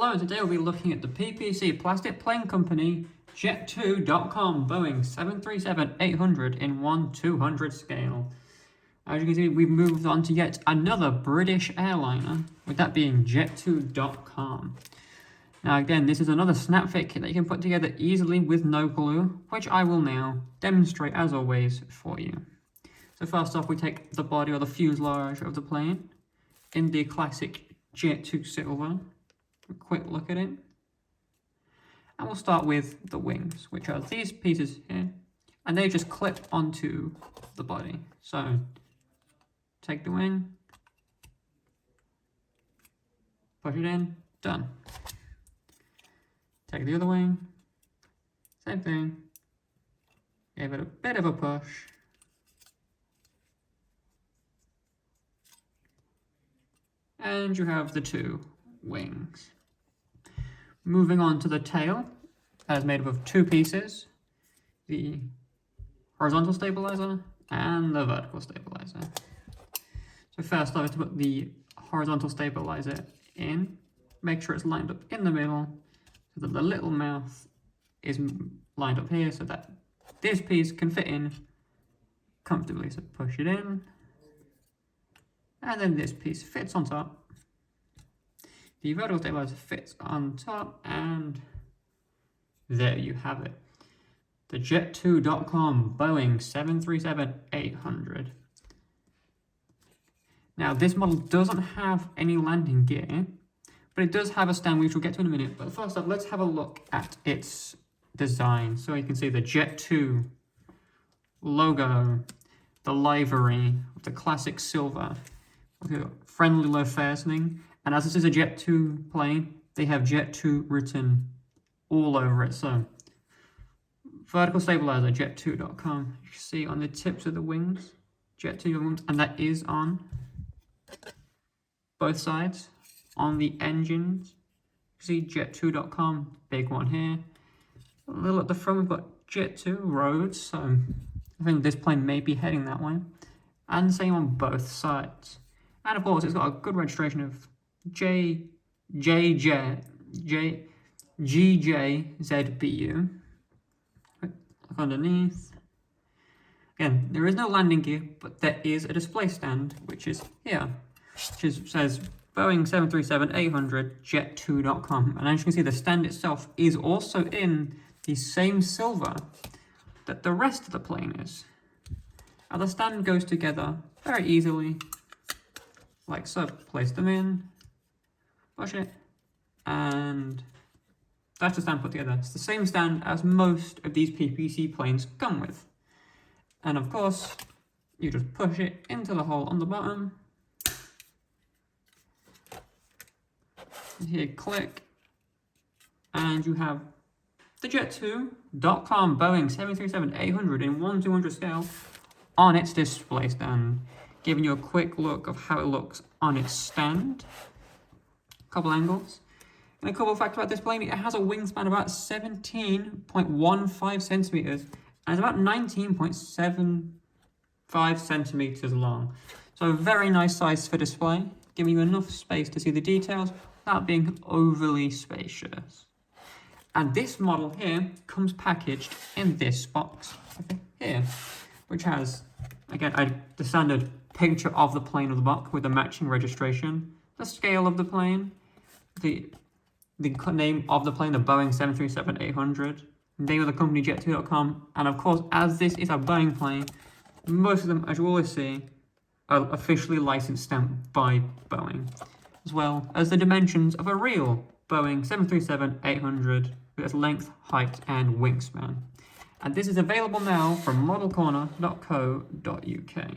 Hello, and today we'll be looking at the PPC Plastic Plane Company Jet2.com Boeing 737-800 in 1/200 scale. As you can see, we've moved on to yet another British airliner, with that being Jet2.com. Now again, this is another snap-fit kit that you can put together easily with no glue, which I will now demonstrate as always for you. So first off, we take the body or the fuselage of the plane in the classic Jet2 silver. A quick look at it. And we'll start with the wings, which are these pieces here, and they just clip onto the body. So take the wing, push it in, done. Take the other wing, same thing, give it a bit of a push, and you have the two wings. Moving on to the tail, that is made up of two pieces, the horizontal stabilizer and the vertical stabilizer. So first I have to put the horizontal stabilizer in, make sure it's lined up in the middle, so that the little mouth is lined up here so that this piece can fit in comfortably. So push it in, and then this piece fits on top. The vertical stabilizer fits on top, and there you have it. The Jet2.com Boeing 737-800. Now, this model doesn't have any landing gear, but it does have a stand, which we'll get to in a minute. But first up, let's have a look at its design. So you can see the Jet2 logo, the livery, the classic silver, with a friendly low fastening. And as this is a Jet2 plane, they have Jet2 written all over it. So, vertical stabilizer, Jet2.com. You can see on the tips of the wings, Jet2 wings, and that is on both sides. On the engines, you see Jet2.com, big one here. A little at the front, we've got Jet2 roads, so I think this plane may be heading that way. And same on both sides. And of course, it's got a good registration of GJZBU. Look underneath. Again, there is no landing gear, but there is a display stand, which is here, which says Boeing 737-800 Jet2.com. And as you can see, the stand itself is also in the same silver that the rest of the plane is. Now the stand goes together very easily, like so. Place them in, push it, and that's the stand put together. It's the same stand as most of these PPC planes come with. And of course, you just push it into the hole on the bottom. Here, click, and you have the Jet2.com Boeing 737-800 in 1/200 scale on its display stand, giving you a quick look of how it looks on its stand. Couple angles. And a couple of facts about this plane: it has a wingspan of about 17.15 centimeters and it's about 19.75 centimeters long. So a very nice size for display, giving you enough space to see the details without being overly spacious. And this model here comes packaged in this box here, which has, again, the standard picture of the plane of the box with the matching registration, the scale of the plane, the name of the plane, the Boeing 737-800, name of the company Jet2.com, and of course, as this is a Boeing plane, most of them, as you always see, are officially licensed stamped by Boeing, as well as the dimensions of a real Boeing 737-800 with its length, height, and wingspan. And this is available now from modelcorner.co.uk.